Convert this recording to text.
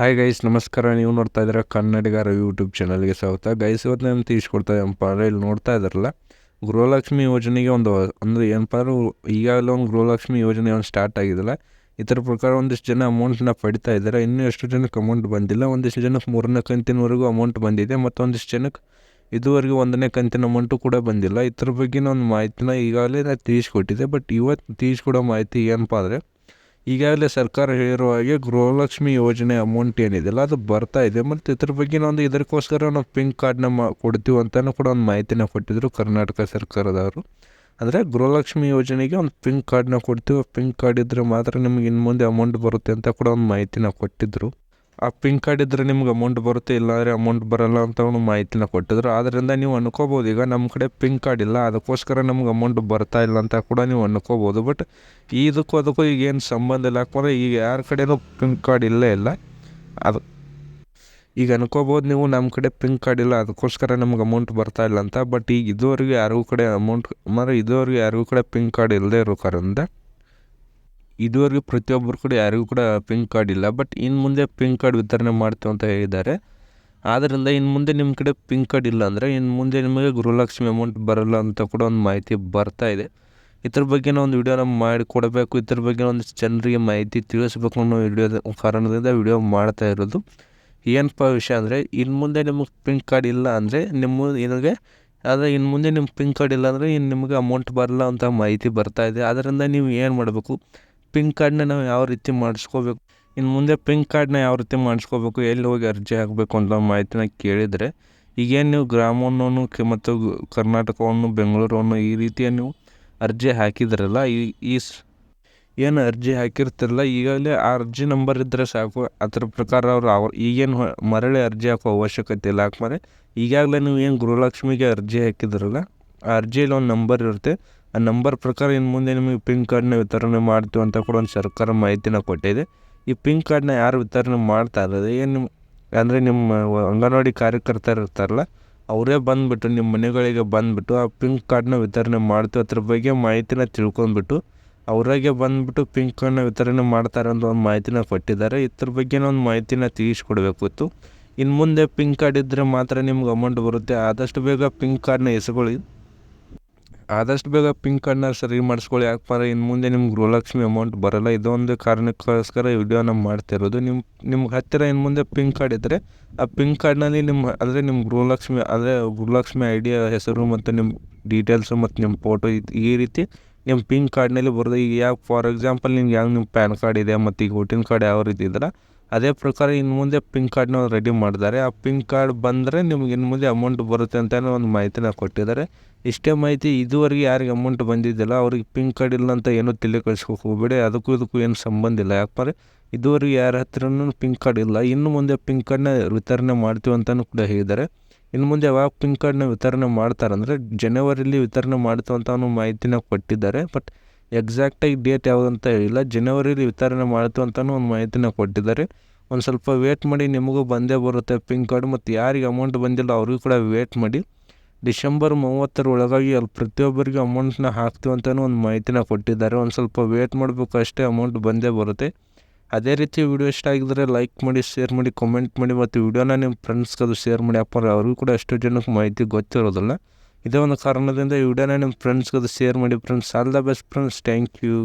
Hi guys, ನಮಸ್ಕಾರ. ನೀವು ನೋಡ್ತಾ ಇದ್ದೀರಾ ಕನ್ನಡಿಗರ ಯೂಟ್ಯೂಬ್ ಚಾನಲ್ಗೆ ಸ್ವಾಗತ. ಗೈಸ್, ಇವತ್ತು ನಾನು ತಿಳಿಸ್ಕೊಡ್ತಾ ಏನಪ್ಪ ಅಂದರೆ, ಇಲ್ಲಿ ನೋಡ್ತಾ ಇದ್ದಾರಲ್ಲ, ಗೃಹಲಕ್ಷ್ಮಿ ಯೋಜನೆಗೆ ಅಂದರೆ ಏನಪ್ಪ ಅಂದ್ರೆ ಈಗಾಗಲೇ ಒಂದು ಗೃಹಲಕ್ಷ್ಮಿ ಯೋಜನೆ ಒಂದು ಸ್ಟಾರ್ಟ್ ಆಗಿದೆಯಲ್ಲ. ಇದರ ಪ್ರಕಾರ ಒಂದಿಷ್ಟು ಜನ ಅಮೌಂಟ್ನ ಪಡಿತಾ ಇದ್ದಾರೆ. ಇನ್ನೂ ಎಷ್ಟು ಜನಕ್ಕೆ ಅಮೌಂಟ್ ಬಂದಿಲ್ಲ. ಒಂದಿಷ್ಟು ಜನಕ್ಕೆ 3ನೇ ಕಂತಿನವರೆಗೂ ಅಮೌಂಟ್ ಬಂದಿದೆ, ಮತ್ತು ಒಂದಿಷ್ಟು ಜನಕ್ಕೆ ಇದುವರೆಗೂ 1ನೇ ಕಂತಿನ ಅಮೌಂಟು ಕೂಡ ಬಂದಿಲ್ಲ. ಇದ್ರ ಬಗ್ಗೆ ಒಂದು ಮಾಹಿತಿನ ಈಗಾಗಲೇ ನಾನು ತಿಳಿಸ್ಕೊಟ್ಟಿದ್ದೆ. ಬಟ್ ಇವತ್ತು ತಿಳಿಸ್ಕೊಡೋ ಮಾಹಿತಿ ಏನಪ್ಪ ಅಂದರೆ, ಈಗಾಗಲೇ ಸರ್ಕಾರ ಹೇಳಿರುವ ಹಾಗೆ ಗೃಹಲಕ್ಷ್ಮಿ ಯೋಜನೆ ಅಮೌಂಟ್ ಏನಿದೆಯಲ್ಲ ಅದು ಬರ್ತಾ ಇದೆ. ಮತ್ತು ಇದ್ರ ಬಗ್ಗೆ ಇದಕ್ಕೋಸ್ಕರ ನಾವು ಪಿಂಕ್ ಕಾರ್ಡ್ನ ಕೊಡ್ತೀವಿ ಅಂತಲೂ ಕೂಡ ಒಂದು ಮಾಹಿತಿನ ಕೊಟ್ಟಿದ್ದರು ಕರ್ನಾಟಕ ಸರ್ಕಾರದವರು. ಅಂದರೆ ಗೃಹಲಕ್ಷ್ಮಿ ಯೋಜನೆಗೆ ಒಂದು ಪಿಂಕ್ ಕಾರ್ಡ್ನ ಕೊಡ್ತೀವಿ, ಪಿಂಕ್ ಕಾರ್ಡ್ ಇದ್ದರೆ ಮಾತ್ರ ನಿಮಗೆ ಇನ್ನು ಮುಂದೆ ಅಮೌಂಟ್ ಬರುತ್ತೆ ಅಂತ ಕೂಡ ಒಂದು ಮಾಹಿತಿನ ಕೊಟ್ಟಿದ್ದರು. ಆ ಪಿಂಕ್ ಕಾರ್ಡ್ ಇದ್ದರೆ ನಿಮ್ಗೆ ಅಮೌಂಟ್ ಬರುತ್ತೆ, ಇಲ್ಲಾಂದರೆ ಅಮೌಂಟ್ ಬರಲ್ಲ ಅಂತ ಒಂದು ಮಾಹಿತಿನ ಕೊಟ್ಟಿದ್ರು. ಆದ್ದರಿಂದ ನೀವು ಅನ್ಕೋಬೋದು, ಈಗ ನಮ್ಮ ಕಡೆ ಪಿಂಕ್ ಕಾರ್ಡ್ ಇಲ್ಲ, ಅದಕ್ಕೋಸ್ಕರ ನಮ್ಗೆ ಅಮೌಂಟ್ ಬರ್ತಾ ಇಲ್ಲ ಅಂತ ಕೂಡ ನೀವು ಅನ್ಕೋಬೋದು. ಬಟ್ ಅದಕ್ಕೂ ಈಗ ಏನು ಸಂಬಂಧ ಇಲ್ಲ. ಯಾಕಂದರೆ ಈಗ ಯಾರ ಕಡೆಯೂ ಪಿಂಕ್ ಕಾರ್ಡ್ ಇಲ್ಲೇ ಇಲ್ಲ. ಅದು ಈಗ ಅನ್ಕೋಬೋದು ನೀವು, ನಮ್ಮ ಕಡೆ ಪಿಂಕ್ ಕಾರ್ಡ್ ಇಲ್ಲ ಅದಕ್ಕೋಸ್ಕರ ನಮ್ಗೆ ಅಮೌಂಟ್ ಬರ್ತಾ ಇಲ್ಲ ಅಂತ. ಬಟ್ ಈಗ ಇದುವರೆಗೂ ಯಾರಿಗೂ ಕಡೆ ಪಿಂಕ್ ಕಾರ್ಡ್ ಇಲ್ಲದೆ ಇರೋ ಕಾರಣದಿಂದ ಇದುವರೆಗೂ ಪ್ರತಿಯೊಬ್ಬರು ಕೂಡ ಯಾರಿಗೂ ಕೂಡ ಪಿಂಕ್ ಕಾರ್ಡ್ ಇಲ್ಲ. ಬಟ್ ಇನ್ನು ಮುಂದೆ ಪಿಂಕ್ ಕಾರ್ಡ್ ವಿತರಣೆ ಮಾಡ್ತೀವಿ ಅಂತ ಹೇಳಿದ್ದಾರೆ. ಆದ್ದರಿಂದ ಇನ್ನು ಮುಂದೆ ನಿಮ್ಮ ಕಡೆ ಪಿಂಕ್ ಕಾರ್ಡ್ ಇಲ್ಲ ಅಂದರೆ ಇನ್ನು ಮುಂದೆ ನಿಮಗೆ ಗೃಹಲಕ್ಷ್ಮಿ ಅಮೌಂಟ್ ಬರಲ್ಲ ಅಂತ ಕೂಡ ಒಂದು ಮಾಹಿತಿ ಬರ್ತಾ ಇದೆ. ಇದ್ರ ಬಗ್ಗೆ ಒಂದು ವಿಡಿಯೋನ ಮಾಡಿ ಕೊಡಬೇಕು, ಇದ್ರ ಬಗ್ಗೆ ಒಂದಿಷ್ಟು ಜನರಿಗೆ ಮಾಹಿತಿ ತಿಳಿಸ್ಬೇಕು ಅನ್ನೋ ಕಾರಣದಿಂದ ವಿಡಿಯೋ ಮಾಡ್ತಾ ಇರೋದು. ಏನಪ್ಪ ವಿಷಯ ಅಂದರೆ, ಇನ್ನು ಮುಂದೆ ನಿಮಗೆ ಪಿಂಕ್ ಕಾರ್ಡ್ ಇಲ್ಲ ಅಂದರೆ ಇನ್ನು ಮುಂದೆ ನಿಮ್ಮ ಪಿಂಕ್ ಕಾರ್ಡ್ ಇಲ್ಲ ಅಂದರೆ ನಿಮಗೆ ಅಮೌಂಟ್ ಬರಲ್ಲ ಅಂತ ಮಾಹಿತಿ ಬರ್ತಾ ಇದೆ. ಆದ್ದರಿಂದ ನೀವು ಏನು ಮಾಡಬೇಕು, ಪಿಂಕ್ ಕಾರ್ಡ್ನ ನಾವು ಯಾವ ರೀತಿ ಮಾಡಿಸ್ಕೋಬೇಕು, ಇನ್ನು ಮುಂದೆ ಪಿಂಕ್ ಕಾರ್ಡ್ನ ಯಾವ ರೀತಿ ಮಾಡಿಸ್ಕೋಬೇಕು, ಎಲ್ಲಿ ಹೋಗಿ ಅರ್ಜಿ ಹಾಕಬೇಕು ಅಂತ ಮಾಹಿತಿನ ಕೇಳಿದರೆ, ಈಗೇನು ನೀವು ಗ್ರಾಮವನ್ನು ಮತ್ತು ಕರ್ನಾಟಕವನ್ನು, ಬೆಂಗಳೂರನ್ನು ಈ ರೀತಿಯ ನೀವು ಅರ್ಜಿ ಹಾಕಿದ್ರಲ್ಲ, ಏನು ಅರ್ಜಿ ಹಾಕಿರ್ತಿರಲ್ಲ, ಈಗಾಗಲೇ ಆ ಅರ್ಜಿ ನಂಬರ್ ಇದ್ದರೆ ಸಾಕು. ಅದರ ಪ್ರಕಾರ ಈಗೇನು ಮರಳಿ ಅರ್ಜಿ ಹಾಕೋ ಅವಶ್ಯಕತೆ ಇಲ್ಲ. ಯಾಕಂದರೆ ಈಗಾಗಲೇ ನೀವು ಏನು ಗೃಹಲಕ್ಷ್ಮಿಗೆ ಅರ್ಜಿ ಹಾಕಿದ್ರಲ್ಲ, ಆ ಅರ್ಜಿಯಲ್ಲಿ ಒಂದು ನಂಬರ್ ಇರುತ್ತೆ. ಆ ನಂಬರ್ ಪ್ರಕಾರ ಇನ್ನು ಮುಂದೆ ನಿಮಗೆ ಪಿಂಕ್ ಕಾರ್ಡ್ನ ವಿತರಣೆ ಮಾಡ್ತೀವಿ ಅಂತ ಕೂಡ ಒಂದು ಸರ್ಕಾರ ಮಾಹಿತಿನ ಕೊಟ್ಟಿದೆ. ಈ ಪಿಂಕ್ ಕಾರ್ಡ್ನ ಯಾರು ವಿತರಣೆ ಮಾಡ್ತಾ ಇರೋದು, ನಿಮ್ಮ ಅಂಗನವಾಡಿ ಕಾರ್ಯಕರ್ತರು ಇರ್ತಾರಲ್ಲ, ಅವರೇ ಬಂದುಬಿಟ್ಟು ನಿಮ್ಮ ಮನೆಗಳಿಗೆ ಬಂದುಬಿಟ್ಟು ಆ ಪಿಂಕ್ ಕಾರ್ಡ್ನ ವಿತರಣೆ ಮಾಡ್ತೀವಿ, ಅದ್ರ ಬಗ್ಗೆ ಮಾಹಿತಿನ ತಿಳ್ಕೊಂಡ್ಬಿಟ್ಟು ಅವರಾಗೆ ಬಂದುಬಿಟ್ಟು ಪಿಂಕ್ ಕಾರ್ಡ್ನ ವಿತರಣೆ ಮಾಡ್ತಾರೆ ಅಂತ ಒಂದು ಮಾಹಿತಿನ ಕೊಟ್ಟಿದ್ದಾರೆ. ಇದ್ರ ಬಗ್ಗೆ ಒಂದು ಮಾಹಿತಿನ ತಿಳಿಸ್ಕೊಡ್ಬೇಕಿತ್ತು. ಇನ್ನು ಮುಂದೆ ಪಿಂಕ್ ಕಾರ್ಡ್ ಇದ್ದರೆ ಮಾತ್ರ ನಿಮ್ಗೆ ಅಮೌಂಟ್ ಬರುತ್ತೆ. ಆದಷ್ಟು ಬೇಗ ಪಿಂಕ್ ಕಾರ್ಡ್ನ ಎಸ್ಕೊಳ್ಳಿ, ಆದಷ್ಟು ಬೇಗ ಪಿಂಕ್ ಕಾರ್ಡ್ನ ಸರಿ ಮಾಡಿಸ್ಕೊಳ್ಳಿ. ಯಾಕಂದರೆ ಇನ್ನು ಮುಂದೆ ನಿಮ್ಗೆ ಗೃಹಲಕ್ಷ್ಮಿ ಅಮೌಂಟ್ ಬರೋಲ್ಲ. ಇದೊಂದು ಕಾರಣಕ್ಕೋಸ್ಕರ ವಿಡಿಯೋನ ಮಾಡ್ತಿರೋದು. ನಿಮ್ಗೆ ಹತ್ತಿರ ಇನ್ನು ಮುಂದೆ ಪಿಂಕ್ ಕಾರ್ಡ್ ಇದ್ದರೆ ಆ ಪಿಂಕ್ ಕಾರ್ಡ್ನಲ್ಲಿ ನಿಮ್ಮ ಗೃಹಲಕ್ಷ್ಮಿ ಐಡಿಯ ಹೆಸರು ಮತ್ತು ನಿಮ್ಮ ಡೀಟೇಲ್ಸು ಮತ್ತು ನಿಮ್ಮ ಫೋಟೋ ಈ ರೀತಿ ನಿಮ್ಮ ಪಿಂಕ್ ಕಾರ್ಡ್ನಲ್ಲಿ ಬರೋದು. ಈಗ ಫಾರ್ ಎಕ್ಸಾಂಪಲ್ ನಿಮ್ಮ ಪ್ಯಾನ್ ಕಾರ್ಡ್ ಇದೆ ಮತ್ತು ಈಗ ವೋಟಿಂಗ್ ಕಾರ್ಡ್ ಯಾವ ರೀತಿ ಇದ್ರೆ ಅದೇ ಪ್ರಕಾರ ಇನ್ನು ಮುಂದೆ ಪಿಂಕ್ ಕಾರ್ಡ್ನ ರೆಡಿ ಮಾಡಿದ್ದಾರೆ. ಆ ಪಿಂಕ್ ಕಾರ್ಡ್ ಬಂದರೆ ನಿಮ್ಗೆ ಇನ್ನು ಮುಂದೆ ಅಮೌಂಟ್ ಬರುತ್ತೆ ಅಂತಲೇ ಒಂದು ಮಾಹಿತಿನ ಕೊಟ್ಟಿದ್ದಾರೆ. ಇಷ್ಟೇ ಮಾಹಿತಿ. ಇದುವರೆಗೆ ಯಾರಿಗೆ ಅಮೌಂಟ್ ಬಂದಿದ್ದಿಲ್ಲ ಅವ್ರಿಗೆ ಪಿಂಕ್ ಕಾರ್ಡ್ ಇಲ್ಲ ಅಂತ ಏನೂ ತಲೆ ಕಳಿಸ್ಕೋಕೆ ಹೋಗಬೇಡಿ. ಇದಕ್ಕೂ ಏನು ಸಂಬಂಧ ಇಲ್ಲ. ಯಾಕಂದರೆ ಇದುವರೆಗೆ ಯಾರ ಹತ್ರನೂ ಪಿಂಕ್ ಕಾರ್ಡ್ ಇಲ್ಲ. ಇನ್ನು ಮುಂದೆ ಪಿಂಕ್ ಕಾರ್ಡ್ನ ವಿತರಣೆ ಮಾಡ್ತೀವಿ ಅಂತಲೂ ಕೂಡ ಹೇಳಿದ್ದಾರೆ. ಇನ್ನು ಮುಂದೆ ಯಾವಾಗ ಪಿಂಕ್ ಕಾರ್ಡ್ನ ವಿತರಣೆ ಮಾಡ್ತಾರಂದರೆ ಜನವರಿಲಿ ವಿತರಣೆ ಮಾಡ್ತೀವಿ ಅಂತ ಮಾಹಿತಿನ ಕೊಟ್ಟಿದ್ದಾರೆ. ಬಟ್ ಎಕ್ಸಾಕ್ಟಾಗಿ ಡೇಟ್ ಯಾವುದಂತ ಹೇಳಿಲ್ಲ. ಜನವರಿಲಿ ವಿತರಣೆ ಮಾಡ್ತೀವಿ ಅಂತಲೂ ಒಂದು ಮಾಹಿತಿನ ಕೊಟ್ಟಿದ್ದಾರೆ. ಒಂದು ಸ್ವಲ್ಪ ವೇಟ್ ಮಾಡಿ, ನಿಮಗೂ ಬಂದೇ ಬರುತ್ತೆ ಪಿಂಕ್ ಕಾರ್ಡ್. ಮತ್ತು ಯಾರಿಗೆ ಅಮೌಂಟ್ ಬಂದಿಲ್ಲ ಅವ್ರಿಗೂ ಕೂಡ ವೇಟ್ ಮಾಡಿ. ಡಿಸೆಂಬರ್ 30 ಒಳಗಾಗಿ ಅಲ್ಲಿ ಪ್ರತಿಯೊಬ್ಬರಿಗೂ ಅಮೌಂಟ್ನ ಹಾಕ್ತೀವಿ ಅಂತಲೂ ಒಂದು ಮಾಹಿತಿನ ಕೊಟ್ಟಿದ್ದಾರೆ. ಒಂದು ಸ್ವಲ್ಪ ವೇಟ್ ಮಾಡಬೇಕು ಅಷ್ಟೇ, ಅಮೌಂಟ್ ಬಂದೇ ಬರುತ್ತೆ. ಅದೇ ರೀತಿ ವಿಡಿಯೋ ಇಷ್ಟ ಆಗಿದ್ದರೆ ಲೈಕ್ ಮಾಡಿ, ಶೇರ್ ಮಾಡಿ, ಕಮೆಂಟ್ ಮಾಡಿ, ಮತ್ತು ವಿಡಿಯೋನ ನಿಮ್ಮ ಫ್ರೆಂಡ್ಸ್ಗೆ ಅದು ಶೇರ್ ಮಾಡಿ. ಯಾಕಂದರೆ ಅವ್ರಿಗೂ ಕೂಡ ಎಷ್ಟೋ ಜನಕ್ಕೆ ಮಾಹಿತಿ ಗೊತ್ತಿರೋದಿಲ್ಲ. ಇದೇ ಒಂದು ಕಾರಣದಿಂದ ಈ ವಿಡಿಯೋನ ನಿಮ್ಮ ಫ್ರೆಂಡ್ಸ್ಗೆ ಅದು ಶೇರ್ ಮಾಡಿ friends. All the best friends. Thank you.